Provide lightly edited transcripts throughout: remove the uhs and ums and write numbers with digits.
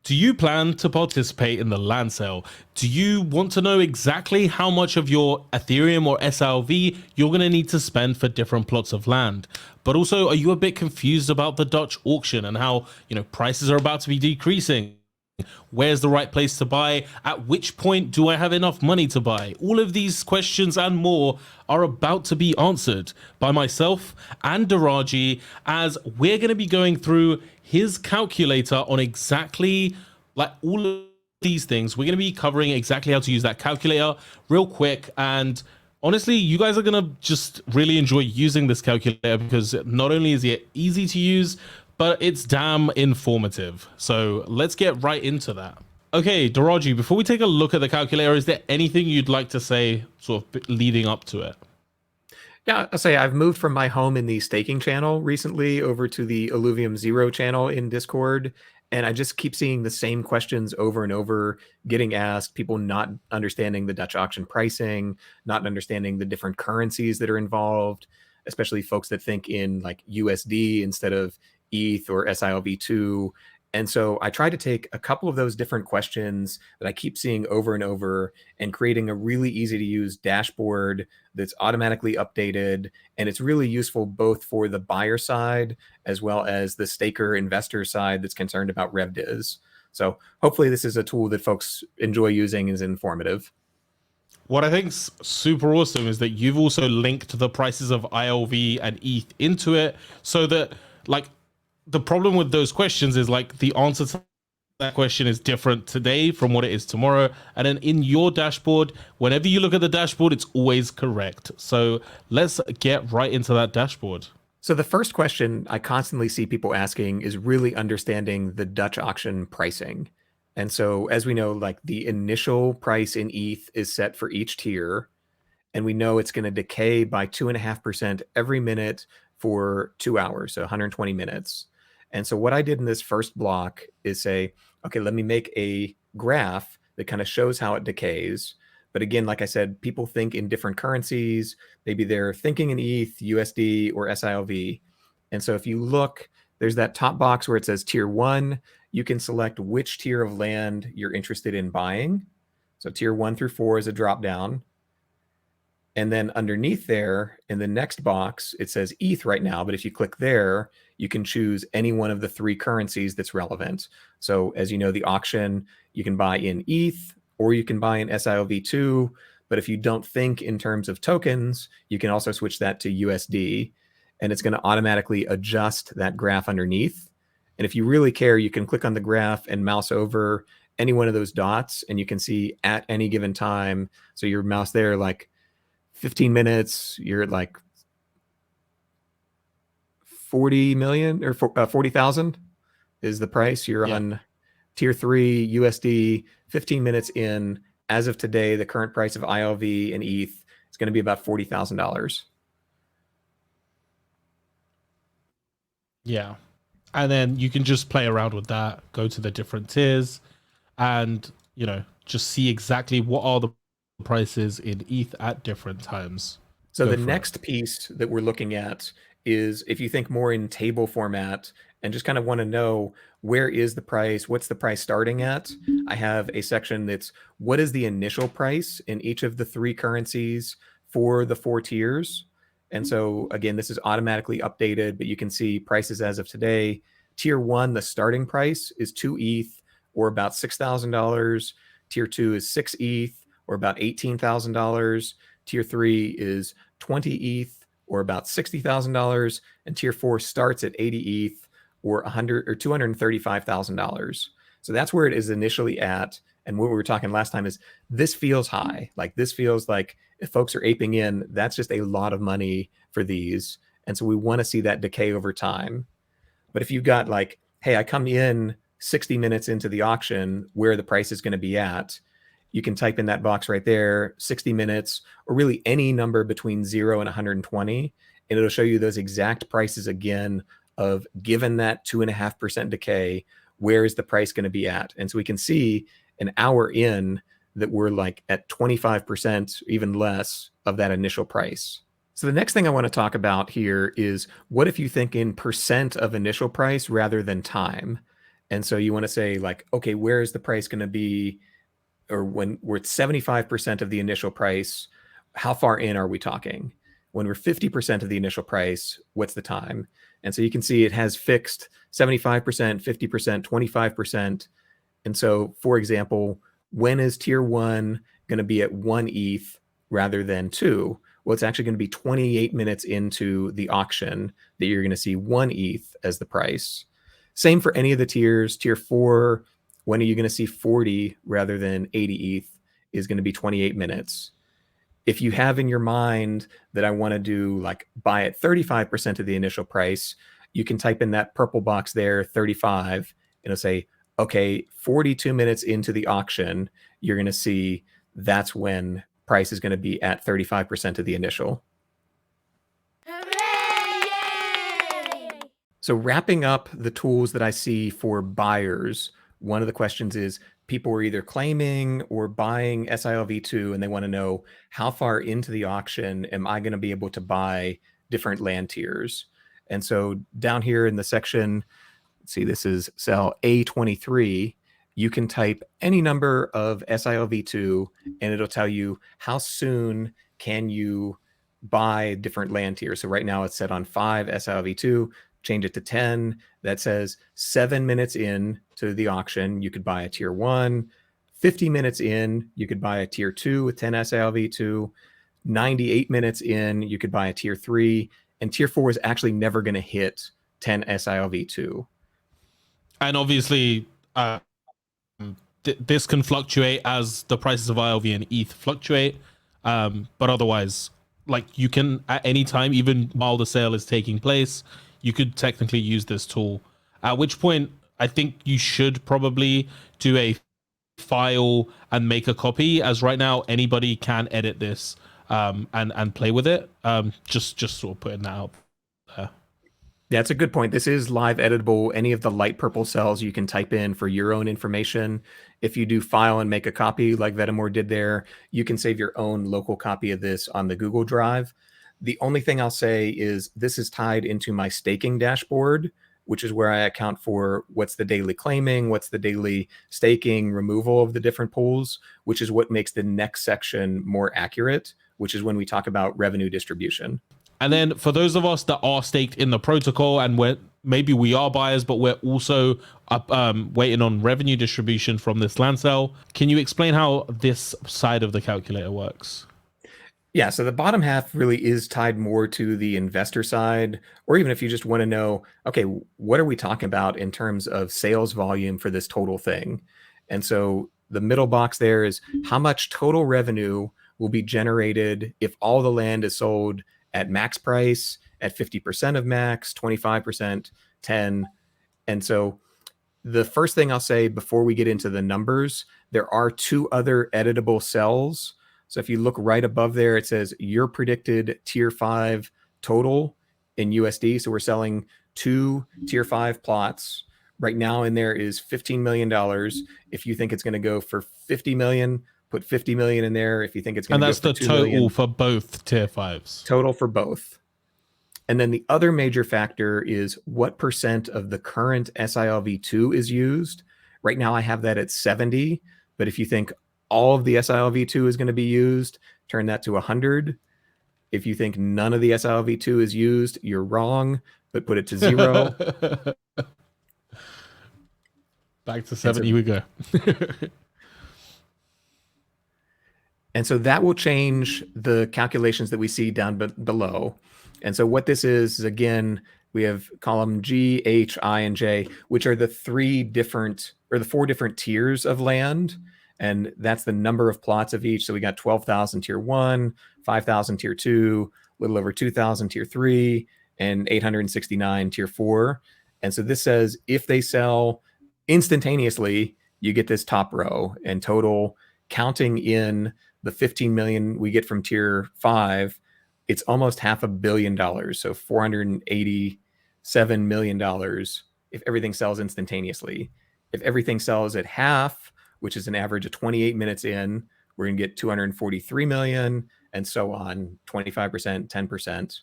Do you plan to participate in the land sale? Do you want to know exactly how much of your Ethereum or SLV you're going to need to spend for different plots of land? But also, are you a bit confused about the Dutch auction and how, prices are about to be decreasing? Where's the right place to buy? At which point do I have enough money to buy? All of these questions and more are about to be answered by myself and Deraji, as we're going to be going through his calculator on exactly like all of these things. We're going to be covering exactly how to use that calculator real quick. And honestly, you guys are going to just really enjoy using this calculator because not only is it easy to use, but it's damn informative. So let's get right into that. Okay, Deraji, before we take a look at the calculator, is there anything you'd like to say sort of leading up to it? Yeah, I'll say I've moved from my home in the staking channel recently over to the Illuvium Zero channel in Discord. And I just keep seeing the same questions over and over getting asked, people not understanding the Dutch auction pricing, not understanding the different currencies that are involved, especially folks that think in like USD instead of ETH or SILV2. And so I try to take a couple of those different questions that I keep seeing over and over and creating a really easy to use dashboard that's automatically updated. And it's really useful both for the buyer side as well as the staker investor side that's concerned about RevDiz. So hopefully this is a tool that folks enjoy using and is informative. What I think's super awesome is that you've also linked the prices of ILV and ETH into it so that like the problem with those questions is like the answer to that question is different today from what it is tomorrow. And then in your dashboard, whenever you look at the dashboard, it's always correct. So let's get right into that dashboard. So the first question I constantly see people asking is really understanding the Dutch auction pricing. And so as we know, like the initial price in ETH is set for each tier, and we know it's going to decay by 2.5% every minute for 2 hours, so 120 minutes. And so what I did in this first block is say, okay, let me make a graph that kind of shows how it decays. But again, like I said, people think in different currencies. Maybe they're thinking in ETH, USD, or SILV. And so if you look, there's that top box where it says tier 1. You can select which tier of land you're interested in buying. So tier 1 through 4 is a drop down. And then underneath there, in the next box, it says ETH right now. But if you click there, you can choose any one of the 3 currencies that's relevant. So as you know, the auction, you can buy in ETH or you can buy in SILV2. But if you don't think in terms of tokens, you can also switch that to USD. And it's going to automatically adjust that graph underneath. And if you really care, you can click on the graph and mouse over any one of those dots. And you can see at any given time. So your mouse there, like 15 minutes, you're at like 40 million or 40,000 is the price. You're on tier 3 USD, 15 minutes in. As of today, the current price of ILV and ETH is going to be about $40,000. Yeah. And then you can just play around with that, go to the different tiers and, just see exactly what are the prices in ETH at different times. So the next piece that we're looking at is if you think more in table format and just kind of want to know where is the price, what's the price starting at, I have a section that's what is the initial price in each of the 3 currencies for the 4 tiers. And so again, this is automatically updated, but you can see prices as of today. Tier 1, the starting price is 2 ETH or about $6,000. Tier 2 is 6 ETH or about $18,000. Tier 3 is 20 ETH or about $60,000. And tier 4 starts at 80 ETH or $235,000. So that's where it is initially at. And what we were talking last time is this feels high. Like this feels like if folks are aping in, that's just a lot of money for these. And so we want to see that decay over time. But if you've got like, hey, I come in 60 minutes into the auction where the price is going to be at, you can type in that box right there, 60 minutes, or really any number between 0 and 120, and it'll show you those exact prices again of given that 2.5% decay, where is the price going to be at? And so we can see an hour in that we're like at 25%, even less of that initial price. So the next thing I want to talk about here is what if you think in percent of initial price rather than time? And so you want to say like, okay, where is the price going to be? Or when we're at 75% of the initial price, how far in are we talking? When we're 50% of the initial price, what's the time? And so you can see it has fixed 75%, 50%, 25%. And so, for example, when is tier one going to be at 1 ETH rather than 2? Well, it's actually going to be 28 minutes into the auction that you're going to see 1 ETH as the price. Same for any of the tiers. Tier 4, when are you going to see 40 rather than 80 ETH, is going to be 28 minutes. If you have in your mind that I want to do like buy at 35% of the initial price, you can type in that purple box there, 35, and it'll say, okay, 42 minutes into the auction, you're going to see that's when price is going to be at 35% of the initial. Hooray! So wrapping up the tools that I see for buyers, one of the questions is people are either claiming or buying SILv2 and they want to know how far into the auction am I going to be able to buy different land tiers. And so down here in the section, let's see, this is cell A23, you can type any number of SILv2 and it'll tell you how soon can you buy different land tiers. So right now it's set on 5 SILv2, change it to 10. That says 7 minutes in to the auction, you could buy a tier 1. 50 minutes in, you could buy a tier 2 with 10 SILv2. 98 minutes in, you could buy a tier 3. And tier 4 is actually never going to hit 10 SILv2. And obviously, this can fluctuate as the prices of ILV and ETH fluctuate. But otherwise, like you can at any time, even while the sale is taking place, you could technically use this tool. At which point, I think you should probably do a file and make a copy, as right now anybody can edit this and play with it. Just sort of putting that out there. Yeah, that's a good point. This is live editable. Any of the light purple cells you can type in for your own information. If you do file and make a copy like Vetemor did there, you can save your own local copy of this on the Google Drive. The only thing I'll say is this is tied into my staking dashboard, which is where I account for what's the daily claiming, what's the daily staking, removal of the different pools, which is what makes the next section more accurate, which is when we talk about revenue distribution. And then for those of us that are staked in the protocol and maybe we are buyers, but we're also waiting on revenue distribution from this land sale, can you explain how this side of the calculator works? Yeah, so the bottom half really is tied more to the investor side, or even if you just want to know, okay, what are we talking about in terms of sales volume for this total thing? And so the middle box there is how much total revenue will be generated if all the land is sold at max price, at 50% of max, 25%, 10. And so the first thing I'll say before we get into the numbers, there are 2 other editable cells. So if you look right above there, it says your predicted tier 5 total in USD. So we're selling 2 tier 5 plots. Right now in there is $15 million. If you think it's going to go for 50 million, put 50 million in there. If you think it's going to go for 2 million. And that's the total for both tier 5s. Total for both. And then the other major factor is what percent of the current SILv2 is used. Right now I have that at 70, but if you think all of the SILv2 is going to be used, turn that to 100. If you think none of the SILv2 is used, you're wrong, but put it to 0. Back to 70 we go. And so that will change the calculations that we see down below. And so what this is again, we have column G, H, I, and J, which are the 4 different tiers of land. And that's the number of plots of each. So we got 12,000 tier 1, 5,000 tier 2, a little over 2,000 tier 3, and 869 tier 4. And so this says if they sell instantaneously, you get this top row, and total, counting in the 15 million we get from tier 5, it's almost $500 million. So $487 million if everything sells instantaneously. If everything sells at half, which is an average of 28 minutes in, we're going to get 243 million, and so on, 25%, 10%.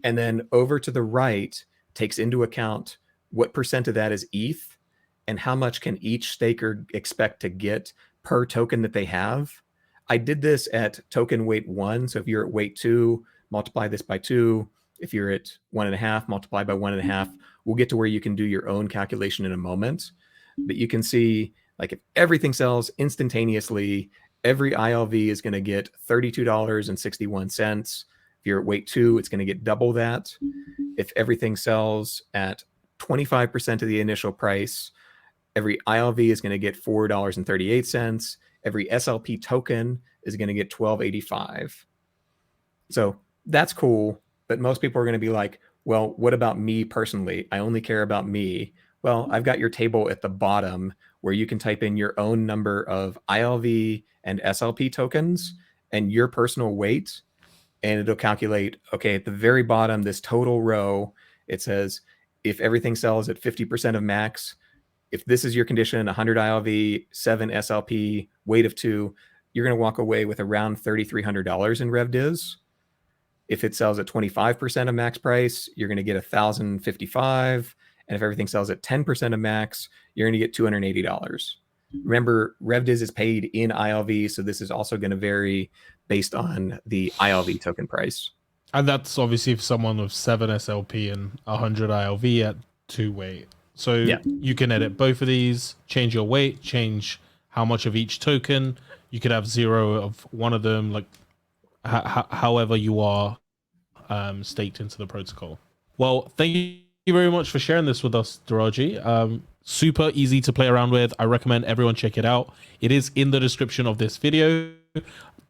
And then over to the right takes into account what percent of that is ETH and how much can each staker expect to get per token that they have. I did this at token weight 1. So if you're at weight 2, multiply this by 2. If you're at 1.5, multiply by 1.5. We'll get to where you can do your own calculation in a moment. But you can see, like, if everything sells instantaneously, every ILV is going to get $32.61. If you're at weight 2, it's going to get double that. If everything sells at 25% of the initial price, every ILV is going to get $4.38. Every SLP token is going to get $12.85. So that's cool. But most people are going to be like, well, what about me personally? I only care about me. Well, I've got your table at the bottom where you can type in your own number of ILV and SLP tokens and your personal weight, and it'll calculate, okay, at the very bottom, this total row, it says, if everything sells at 50% of max, if this is your condition, 100 ILV, 7 SLP, weight of 2, you're going to walk away with around $3,300 in RevDiz. If it sells at 25% of max price, you're going to get $1,055. And if everything sells at 10% of max, you're going to get $280. Remember, RevDiz is paid in ILV, so this is also going to vary based on the ILV token price. And that's obviously if someone with 7 SLP and 100 ILV at 2 weight. So Yeah. you can edit both of these, change your weight, change how much of each token. You could have 0 of one of them, like however you are staked into the protocol. Well, thank you very much for sharing this with us, Deraji. Super easy to play around with. I recommend everyone check it out. It is in the description of this video.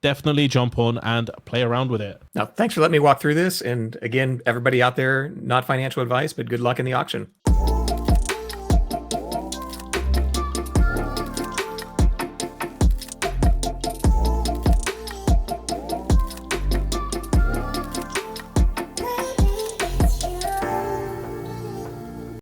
Definitely jump on and play around with it. Now, thanks for letting me walk through this. And again, everybody out there, not financial advice, but good luck in the auction.